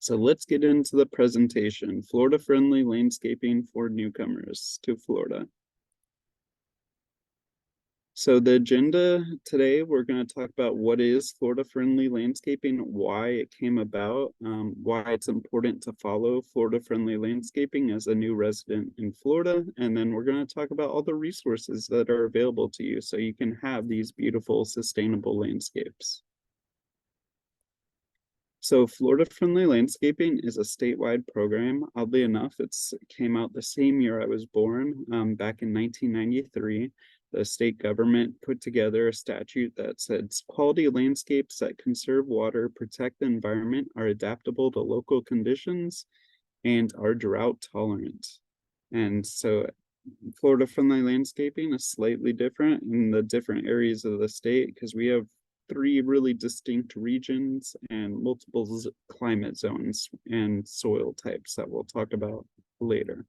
So let's get into the presentation. Florida-friendly landscaping for newcomers to Florida. So the agenda today, we're going to talk about what is Florida-friendly landscaping, why it came about, why it's important to follow Florida-friendly landscaping as a new resident in Florida, and then we're going to talk about all the resources that are available to you so you can have these beautiful, sustainable landscapes. So Florida Friendly Landscaping is a statewide program. Oddly enough, it came out the same year I was born, back in 1993. The state government put together a statute that said quality landscapes that conserve water, protect the environment, are adaptable to local conditions, and are drought tolerant. And so Florida Friendly Landscaping is slightly different in the different areas of the state because we have 3 really distinct regions and multiple climate zones and soil types that we'll talk about later.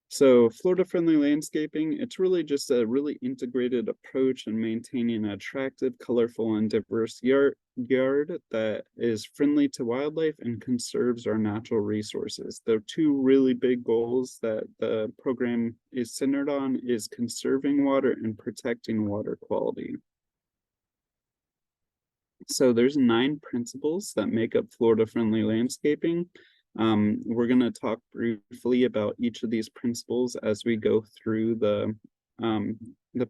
So Florida-friendly landscaping, it's really just a really integrated approach in maintaining an attractive, colorful, and diverse yard that is friendly to wildlife and conserves our natural resources. The 2 really big goals that the program is centered on is conserving water and protecting water quality. So there's 9 principles that make up Florida-friendly landscaping. We're going to talk briefly about each of these principles as we go through the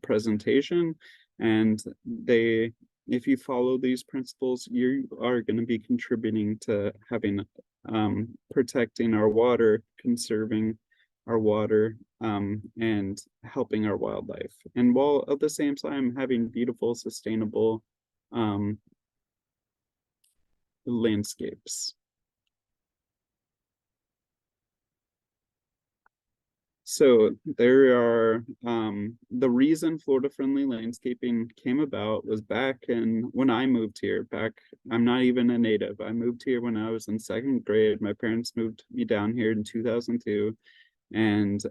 presentation. And if you follow these principles, you are going to be contributing to having protecting our water, conserving our water, and helping our wildlife. And while at the same time having beautiful, sustainable landscapes. So there are, the reason Florida-friendly landscaping came about was back when I moved here, I'm not even a native. I moved here when I was in 2nd grade. My parents moved me down here in 2002. And,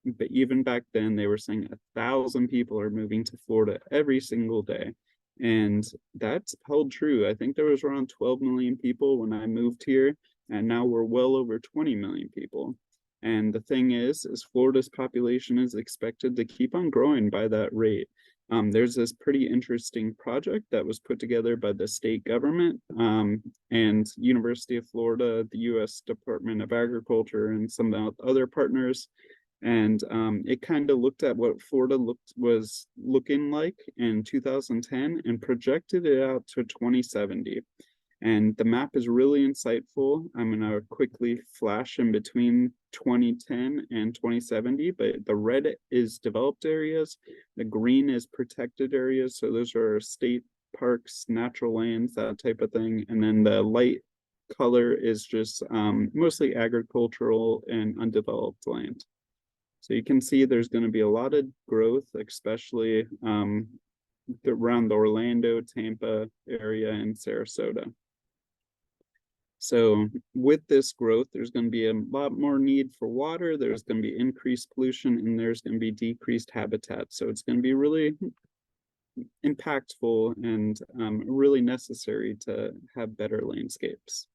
but even back then they were saying 1,000 people are moving to Florida every single day. And that's held true. I think there was around 12 million people when I moved here, and now we're well over 20 million people. And the thing is Florida's population is expected to keep on growing by that rate. There's this pretty interesting project that was put together by the state government and University of Florida, the U.S. Department of Agriculture, and some other partners. And it kind of looked at what Florida was looking like in 2010 and projected it out to 2070. And the map is really insightful. I'm going to quickly flash in between 2010 and 2070, but the red is developed areas, the green is protected areas. So those are state parks, natural lands, that type of thing. And then the light color is just mostly agricultural and undeveloped land. So you can see there's going to be a lot of growth, especially around the Orlando, Tampa area, and Sarasota. So with this growth, there's going to be a lot more need for water, there's going to be increased pollution, and there's going to be decreased habitat. So it's going to be really impactful and really necessary to have better landscapes.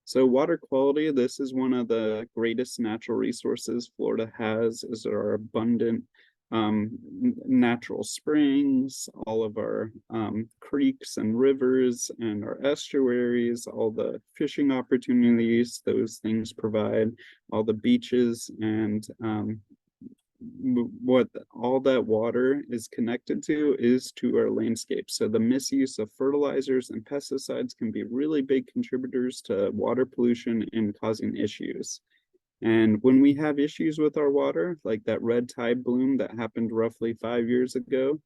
So water quality, this is one of the greatest natural resources Florida has, is our abundant natural springs, all of our creeks and rivers and our estuaries, all the fishing opportunities those things provide, all the beaches, and what all that water is connected to is to our landscape. So the misuse of fertilizers and pesticides can be really big contributors to water pollution and causing issues. And when we have issues with our water, like that red tide bloom that happened roughly 5 years ago,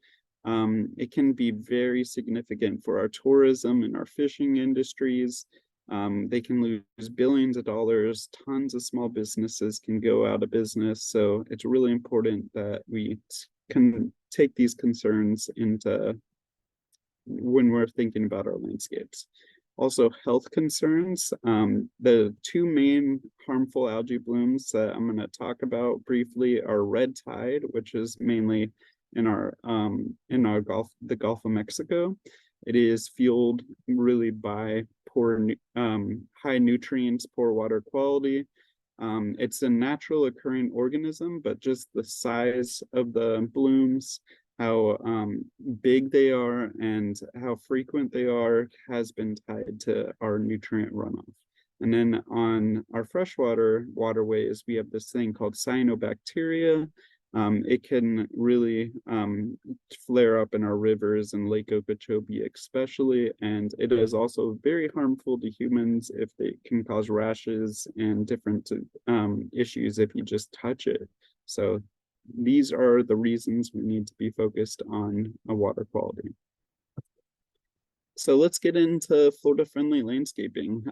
it can be very significant for our tourism and our fishing industries. They can lose billions of dollars, tons of small businesses can go out of business. So it's really important that we can take these concerns into when we're thinking about our landscapes. Also, health concerns. The 2 main harmful algae blooms that I'm going to talk about briefly are red tide, which is mainly in our the Gulf of Mexico, It is fueled really by high nutrients, poor water quality. It's a natural occurring organism, but just the size of the blooms, how big they are, and how frequent they are has been tied to our nutrient runoff. And then on our freshwater waterways, we have this thing called cyanobacteria. It can really flare up in our rivers and Lake Okeechobee especially, and it is also very harmful to humans if they can cause rashes and different issues if you just touch it. So these are the reasons we need to be focused on a water quality. So let's get into Florida-friendly landscaping.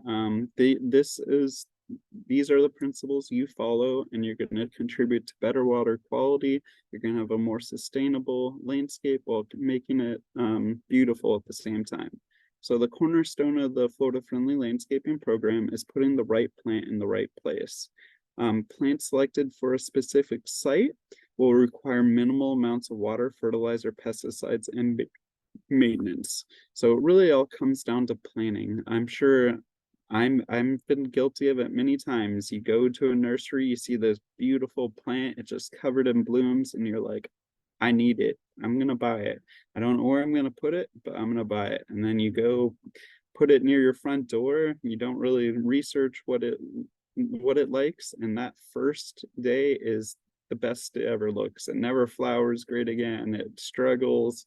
These are the principles you follow, and you're going to contribute to better water quality. You're going to have a more sustainable landscape while making it beautiful at the same time. So the cornerstone of the Florida-friendly landscaping program is putting the right plant in the right place. Plants selected for a specific site will require minimal amounts of water, fertilizer, pesticides, and maintenance. So it really all comes down to planning. I'm sure I've been guilty of it many times. You go to a nursery, you see this beautiful plant, it's just covered in blooms, and you're like, I need it. I'm gonna buy it. I don't know where I'm gonna put it, but I'm gonna buy it. And then you go put it near your front door. You don't really research what it likes, and that first day is the best it ever looks. It never flowers great again. It struggles.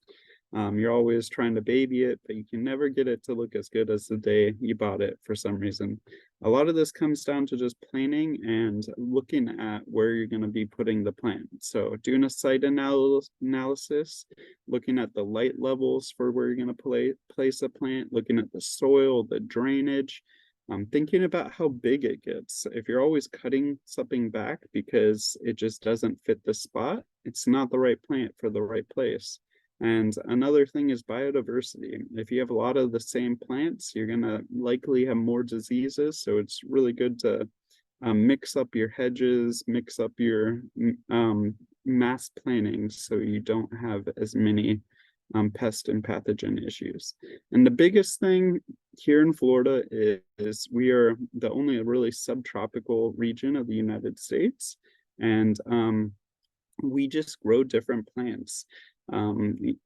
You're always trying to baby it, but you can never get it to look as good as the day you bought it for some reason. A lot of this comes down to just planning and looking at where you're going to be putting the plant. So doing a site analysis, looking at the light levels for where you're going to place a plant, looking at the soil, the drainage, thinking about how big it gets. If you're always cutting something back because it just doesn't fit the spot, it's not the right plant for the right place. And another thing is biodiversity. If you have a lot of the same plants, you're going to likely have more diseases. So it's really good to mix up your hedges, mix up your mass planting so you don't have as many pest and pathogen issues. And the biggest thing here in Florida is we are the only really subtropical region of the United States. And we just grow different plants. A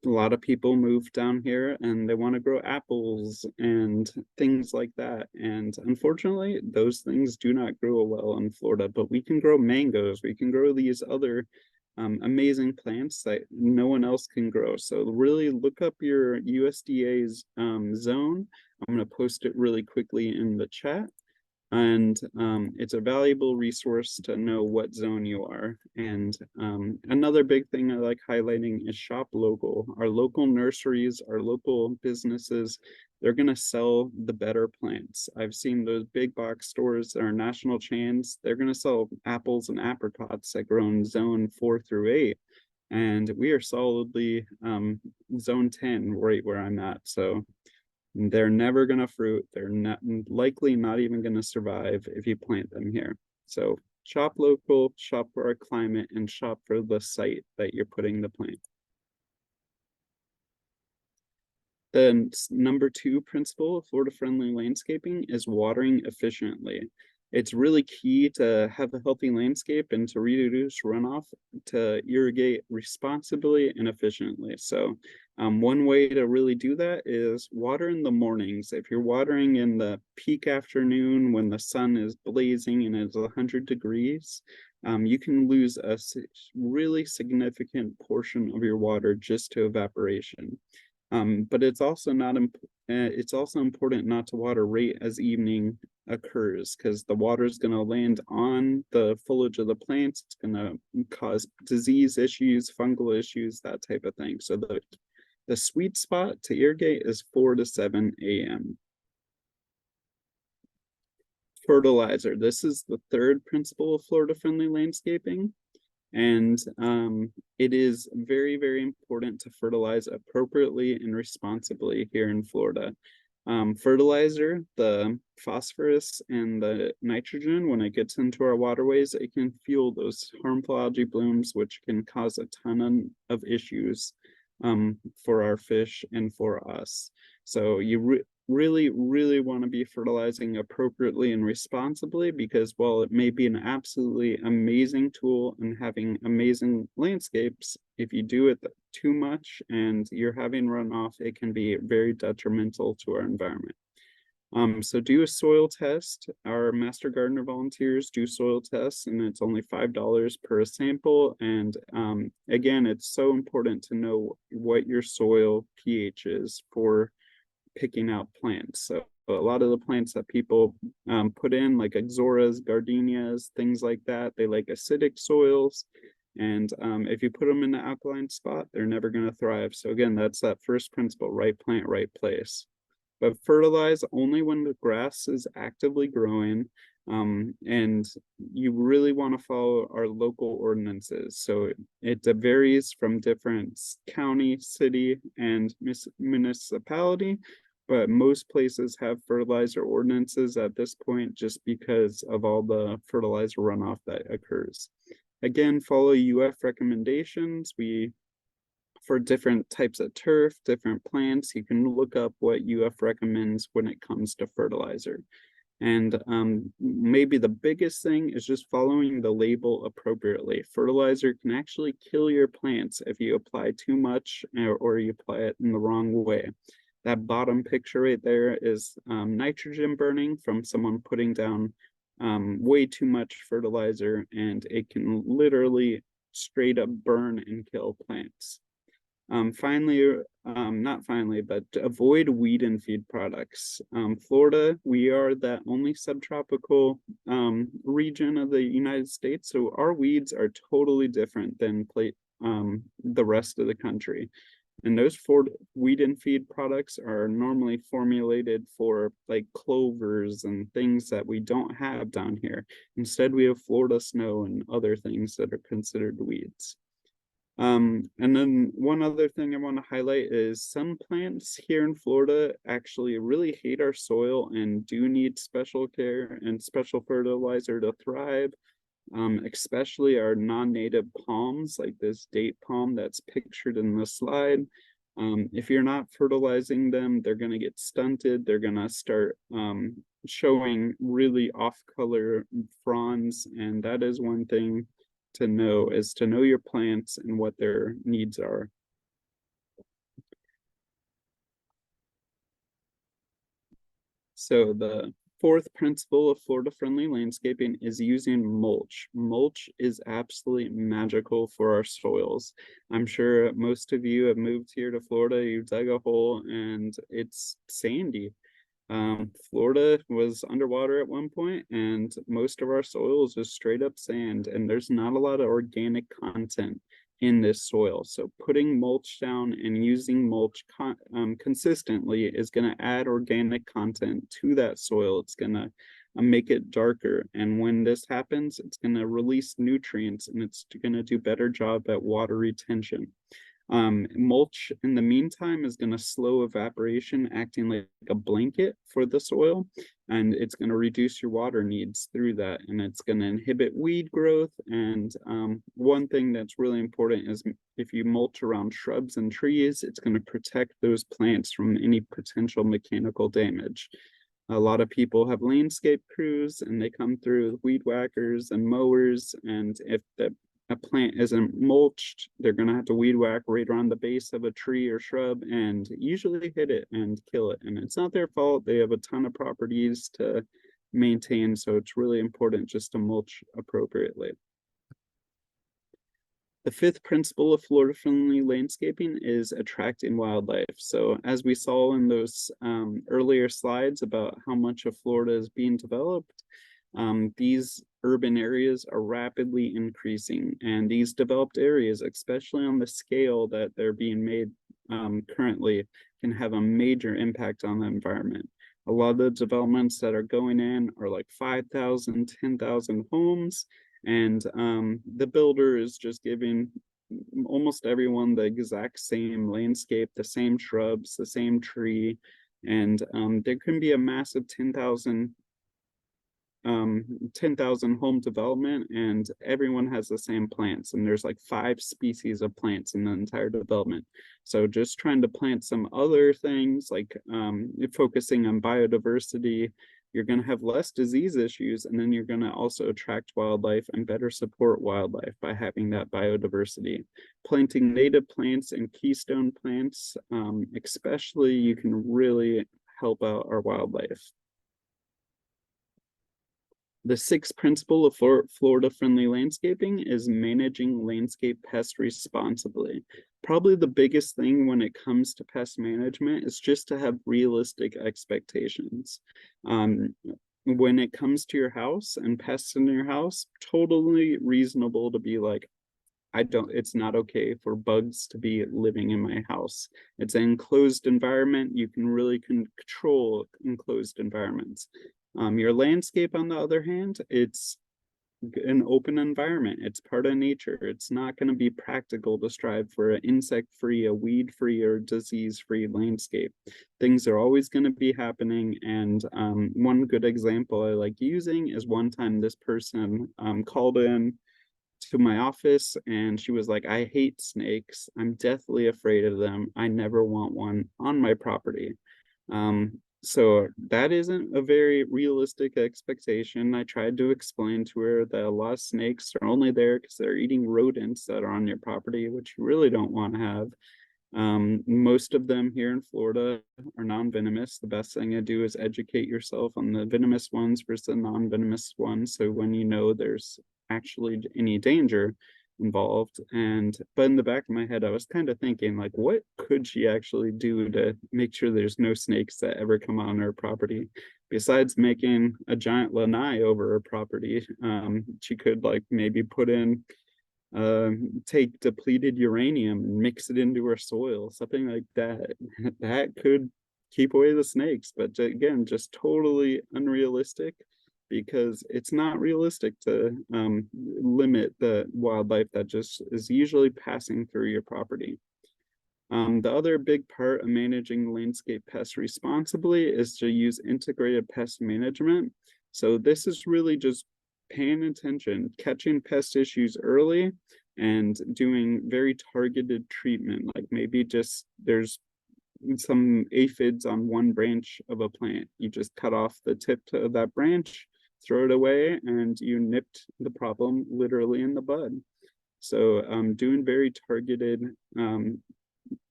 lot of people move down here and they want to grow apples and things like that. And unfortunately, those things do not grow well in Florida, but we can grow mangoes. We can grow these other amazing plants that no one else can grow. So really look up your USDA's zone. I'm going to post it really quickly in the chat. And it's a valuable resource to know what zone you are. And another big thing I like highlighting is shop local. Our local nurseries, our local businesses, they're going to sell the better plants. I've seen those big box stores that are national chains. They're going to sell apples and apricots that grow in zone 4 through 8. And we are solidly zone 10 right where I'm at. So they're never going to fruit. They're not likely not even going to survive if you plant them here. So shop local, shop for our climate, and shop for the site that you're putting the plant. The number 2 principle of Florida-friendly landscaping is watering efficiently. It's really key to have a healthy landscape and to reduce runoff to irrigate responsibly and efficiently. So one way to really do that is water in the mornings. If you're watering in the peak afternoon when the sun is blazing and it's 100 degrees, you can lose a really significant portion of your water just to evaporation. But it's also important not to water right as evening occurs, because the water is going to land on the foliage of the plants. It's going to cause disease issues, fungal issues, that type of thing. So the sweet spot to irrigate is 4 to 7 a.m. Fertilizer. This is the 3rd principle of Florida-friendly landscaping. And it is very, very important to fertilize appropriately and responsibly here in Florida. Fertilizer, the phosphorus and the nitrogen, when it gets into our waterways, it can fuel those harmful algae blooms, which can cause a ton of issues. for our fish and for us. So you really want to be fertilizing appropriately and responsibly, because while it may be an absolutely amazing tool and having amazing landscapes, if you do it too much and you're having runoff, it can be very detrimental to our environment. So do a soil test. Our Master Gardener volunteers do soil tests, and it's only $5 per sample. And again, it's so important to know what your soil pH is for picking out plants. So a lot of the plants that people put in, like Ixoras, gardenias, things like that, they like acidic soils. And if you put them in an alkaline spot, they're never going to thrive. So again, that's that first principle: right plant, right place. But fertilize only when the grass is actively growing. And you really want to follow our local ordinances. So it varies from different county, city, and municipality, but most places have fertilizer ordinances at this point, just because of all the fertilizer runoff that occurs. Again, follow UF recommendations. For different types of turf, different plants, you can look up what UF recommends when it comes to fertilizer. And maybe the biggest thing is just following the label appropriately. Fertilizer can actually kill your plants if you apply too much or you apply it in the wrong way. That bottom picture right there is nitrogen burning from someone putting down way too much fertilizer, and it can literally straight up burn and kill plants. Finally, not finally, but avoid weed and feed products. Florida, we are the only subtropical region of the United States, so our weeds are totally different than the rest of the country. And those weed and feed products are normally formulated for like clovers and things that we don't have down here. Instead, we have Florida snow and other things that are considered weeds. And then one other thing I want to highlight is some plants here in Florida actually really hate our soil and do need special care and special fertilizer to thrive. Especially our non-native palms, like this date palm that's pictured in the slide. If you're not fertilizing them, they're going to get stunted. They're going to start showing really off-color fronds, and that is one thing to know, is to know your plants and what their needs are. So the fourth principle of Florida-friendly landscaping is using mulch. Mulch is absolutely magical for our soils. I'm sure most of you have moved here to Florida, you dug a hole, and it's sandy. Florida was underwater at one point, and most of our soil is just straight up sand, and there's not a lot of organic content in this soil. So putting mulch down and using mulch consistently is going to add organic content to that soil. It's going to make it darker, and when this happens, it's going to release nutrients, and it's going to do a better job at water retention. Mulch in the meantime is going to slow evaporation, acting like a blanket for the soil, and it's going to reduce your water needs through that, and it's going to inhibit weed growth. And one thing that's really important is if you mulch around shrubs and trees, it's going to protect those plants from any potential mechanical damage. A lot of people have landscape crews, and they come through with weed whackers and mowers, and if a plant isn't mulched, they're going to have to weed whack right around the base of a tree or shrub and usually hit it and kill it. And it's not their fault. They have a ton of properties to maintain, so it's really important just to mulch appropriately. The fifth principle of Florida-friendly landscaping is attracting wildlife. So as we saw in those earlier slides about how much of Florida is being developed, these urban areas are rapidly increasing, and these developed areas, especially on the scale that they're being made currently, can have a major impact on the environment. A lot of the developments that are going in are like 5,000, 10,000 homes, and the builder is just giving almost everyone the exact same landscape, the same shrubs, the same tree, and there can be a massive 10,000 10,000 home development and everyone has the same plants, and there's like 5 species of plants in the entire development. So just trying to plant some other things like focusing on biodiversity, you're going to have less disease issues, and then you're going to also attract wildlife and better support wildlife by having that biodiversity. Planting native plants and keystone plants, especially, you can really help out our wildlife. The sixth principle of Florida-friendly landscaping is managing landscape pests responsibly. Probably the biggest thing when it comes to pest management is just to have realistic expectations. When it comes to your house and pests in your house, totally reasonable to be like, it's not okay for bugs to be living in my house. It's an enclosed environment. You can really control enclosed environments. Your landscape, on the other hand, it's an open environment. It's part of nature. It's not going to be practical to strive for an insect-free, a weed-free, or disease-free landscape. Things are always going to be happening. And one good example I like using is one time this person called in to my office and she was like, I hate snakes. I'm deathly afraid of them. I never want one on my property. So that isn't a very realistic expectation. I tried to explain to her that a lot of snakes are only there because they're eating rodents that are on your property, which you really don't want to have. Most of them here in Florida are non-venomous. The best thing to do is educate yourself on the venomous ones versus the non-venomous ones. So when you know there's actually any danger involved. But in the back of my head, I was kind of thinking, like, what could she actually do to make sure there's no snakes that ever come on her property? Besides making a giant lanai over her property, she could like maybe put in take depleted uranium and mix it into her soil, something like that. That could keep away the snakes, but again, just totally unrealistic, because it's not realistic to limit the wildlife that just is usually passing through your property. The other big part of managing landscape pests responsibly is to use integrated pest management. So this is really just paying attention, catching pest issues early, and doing very targeted treatment. Like maybe just there's some aphids on one branch of a plant. You just cut off the tip of that branch, throw it away, and you nipped the problem literally in the bud. So doing very targeted,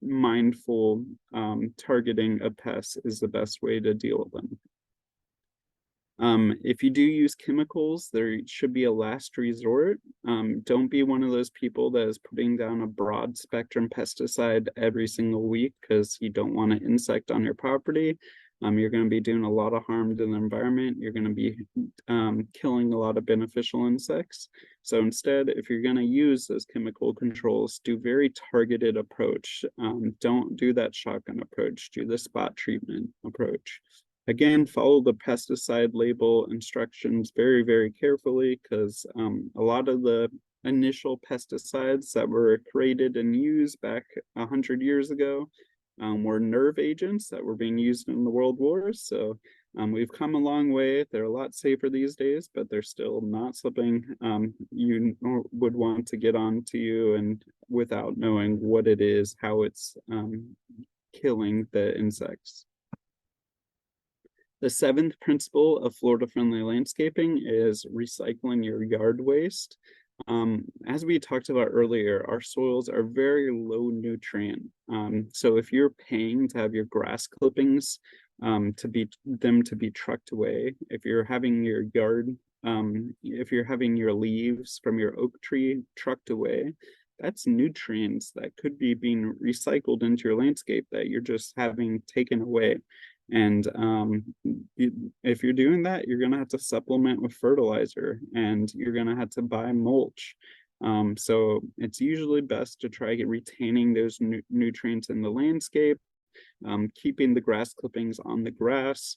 mindful targeting of pests is the best way to deal with them. If you do use chemicals, there should be a last resort. Don't be one of those people that is putting down a broad spectrum pesticide every single week because you don't want an insect on your property. You're going to be doing a lot of harm to the environment. You're going to be killing a lot of beneficial insects. So instead, if you're going to use those chemical controls, do very targeted approach. Don't do that shotgun approach. Do the spot treatment approach. Again, follow the pesticide label instructions very, very carefully, because a lot of the initial pesticides that were created and used back 100 years ago were nerve agents that were being used in the World Wars. So we've come a long way. They're a lot safer these days, but they're still not something you would want to get onto you and without knowing what it is, how it's killing the insects. The seventh principle of Florida-friendly landscaping is recycling your yard waste. As we talked about earlier, our soils are very low nutrient. So if you're paying to have your grass clippings to be trucked away, if you're having your yard, if you're having your leaves from your oak tree trucked away, that's nutrients that could be being recycled into your landscape that you're just having taken away. And if you're doing that, you're going to have to supplement with fertilizer, and you're going to have to buy mulch. So it's usually best to try retaining those nutrients in the landscape, keeping the grass clippings on the grass,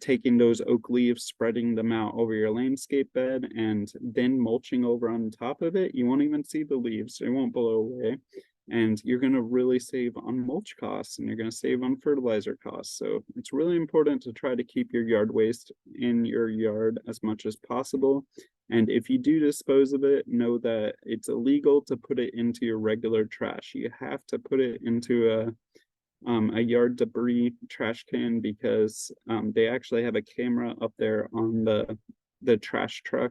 taking those oak leaves, spreading them out over your landscape bed, and then mulching over on top of it. You won't even see the leaves. They won't blow away. and you're going to really save on mulch costs, and you're going to save on fertilizer costs. So it's really important to try to keep your yard waste in your yard as much as possible. And if you do dispose of it, know that it's illegal to put it into your regular trash. You have to put it into a yard debris trash can, because they actually have a camera up there on the trash truck,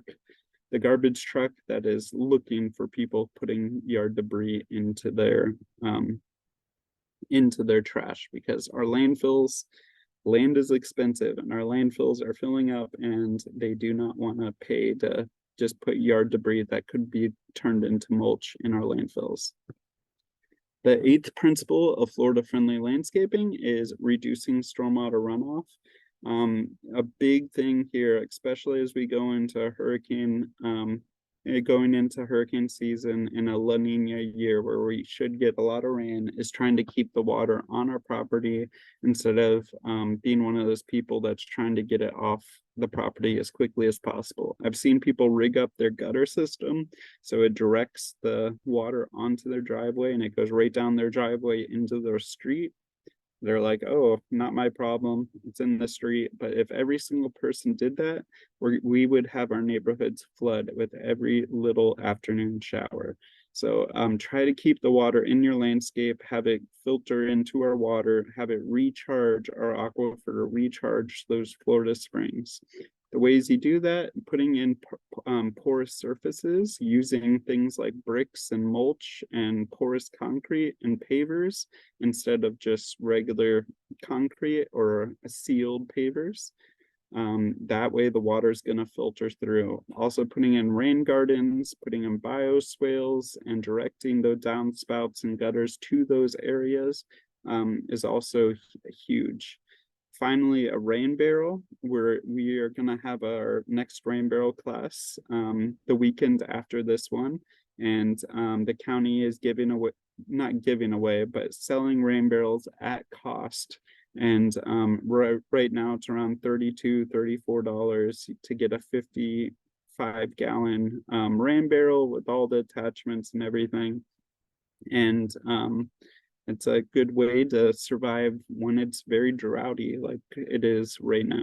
the garbage truck, that is looking for people putting yard debris into their trash, because our landfills, land is expensive and our landfills are filling up, and they do not want to pay to just put yard debris that could be turned into mulch in our landfills. The 8th principle of Florida-friendly landscaping is reducing stormwater runoff. A big thing here, especially as we go into going into hurricane season in a La Nina year where we should get a lot of rain, is trying to keep the water on our property instead of being one of those people that's trying to get it off the property as quickly as possible. I've seen people rig up their gutter system so it directs the water onto their driveway and it goes right down their driveway into their street. They're like, oh, not my problem, it's in the street. But if every single person did that, we would have our neighborhoods flood with every little afternoon shower. So try to keep the water in your landscape, have it filter into our water, have it recharge our aquifer, recharge those Florida springs. The ways you do that: putting in porous surfaces, using things like bricks and mulch and porous concrete and pavers instead of just regular concrete or sealed pavers. That way the water is going to filter through. Also putting in rain gardens, putting in bioswales, and directing the downspouts and gutters to those areas is also huge. Finally, a rain barrel, where we are going to have our next rain barrel class the weekend after this one. And the county is giving away, not giving away, but selling rain barrels at cost. And right now it's around $32, $34 to get a 55-gallon rain barrel with all the attachments and everything. And it's a good way to survive when it's very droughty like it is right now.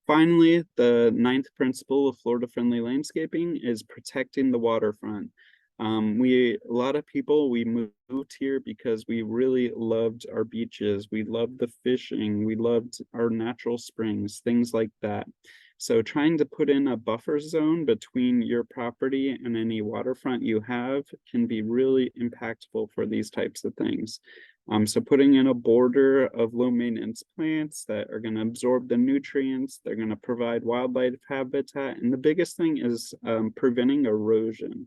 Finally, the 9th principle of Florida-friendly landscaping is protecting the waterfront. A lot of people, we moved here because we really loved our beaches. We loved the fishing. We loved our natural springs, things like that. So trying to put in a buffer zone between your property and any waterfront you have can be really impactful for these types of things. So putting in a border of low maintenance plants that are going to absorb the nutrients, they're going to provide wildlife habitat. And the biggest thing is preventing erosion,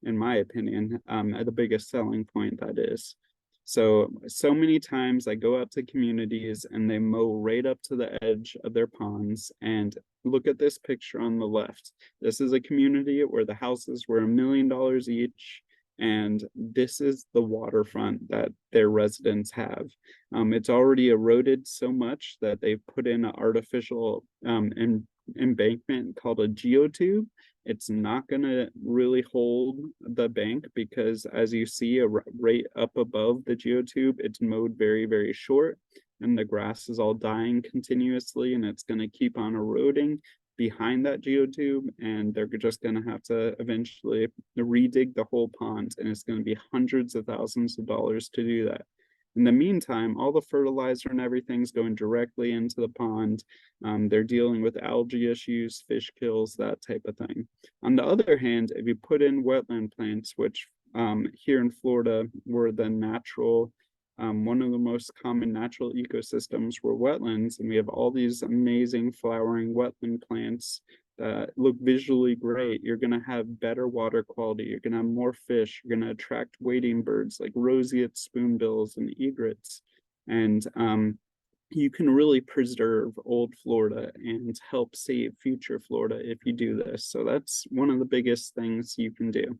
in my opinion, the biggest selling point that is. So many times I go out to communities and they mow right up to the edge of their ponds. And look at this picture on the left. This is a community where the houses were $1 million each. And this is the waterfront that their residents have. It's already eroded so much that they've put in an artificial embankment called a geotube. It's not going to really hold the bank because, as you see, right up above the geotube, it's mowed very, very short, and the grass is all dying continuously, and it's going to keep on eroding behind that geotube, and they're just going to have to eventually redig the whole pond, and it's going to be hundreds of thousands of dollars to do that. In the meantime, all the fertilizer and everything's going directly into the pond. They're dealing with algae issues, fish kills, that type of thing. On the other hand, if you put in wetland plants, which here in Florida were the natural, one of the most common natural ecosystems were wetlands, and we have all these amazing flowering wetland plants that look visually great. You're going to have better water quality. You're going to have more fish. You're going to attract wading birds like roseate spoonbills and egrets. And you can really preserve old Florida and help save future Florida if you do this. So that's one of the biggest things you can do.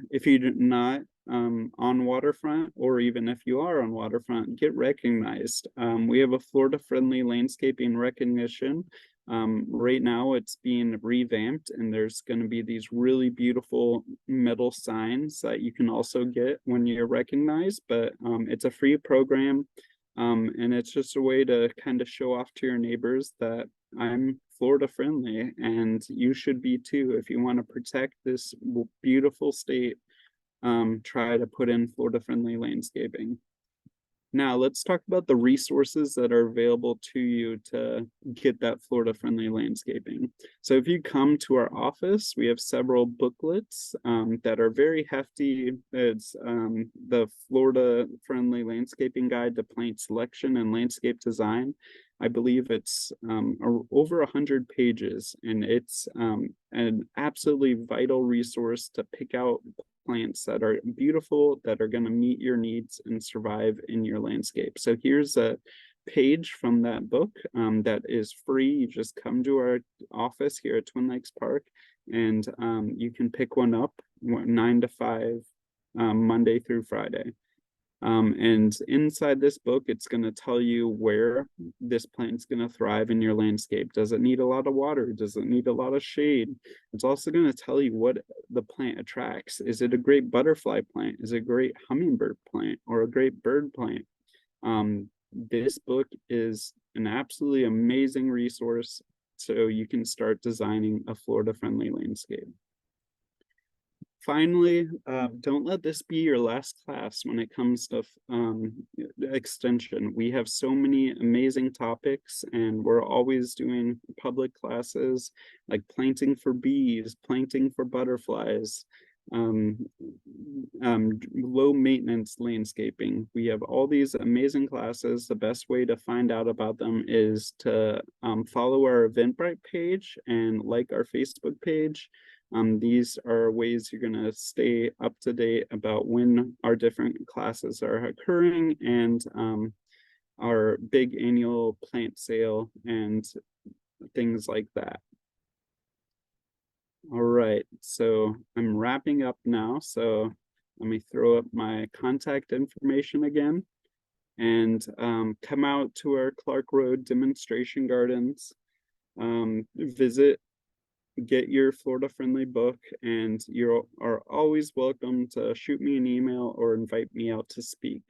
If you're not on waterfront, or even if you are on waterfront, get recognized. We have a Florida friendly landscaping recognition Right now it's being revamped, and there's going to be these really beautiful metal signs that you can also get when you're recognized, but it's a free program. And it's just a way to kind of show off to your neighbors that I'm Florida friendly, and you should be too. If you want to protect this beautiful state, try to put in Florida friendly landscaping. Now, let's talk about the resources that are available to you to get that Florida friendly landscaping. So, if you come to our office, we have several booklets that are very hefty. It's the Florida friendly landscaping guide to plant selection and landscape design. I believe it's over 100 pages, and it's an absolutely vital resource to pick out plants that are beautiful, that are going to meet your needs and survive in your landscape. So here's a page from that book that is free. You just come to our office here at Twin Lakes Park, and you can pick one up 9 to 5, Monday through Friday. And inside this book, it's going to tell you where this plant's going to thrive in your landscape. Does it need a lot of water? Does it need a lot of shade? It's also going to tell you what the plant attracts. Is it a great butterfly plant? Is it a great hummingbird plant or a great bird plant? This book is an absolutely amazing resource, so you can start designing a Florida-friendly landscape. Finally, don't let this be your last class when it comes to extension. We have so many amazing topics, and we're always doing public classes like planting for bees, planting for butterflies, low maintenance landscaping. We have all these amazing classes. The best way to find out about them is to follow our Eventbrite page and like our Facebook page. These are ways you're going to stay up to date about when our different classes are occurring, and our big annual plant sale and things like that. All right, so I'm wrapping up now. So let me throw up my contact information again, and come out to our Clark Road demonstration gardens. Visit, get your Florida friendly book, and you are always welcome to shoot me an email or invite me out to speak.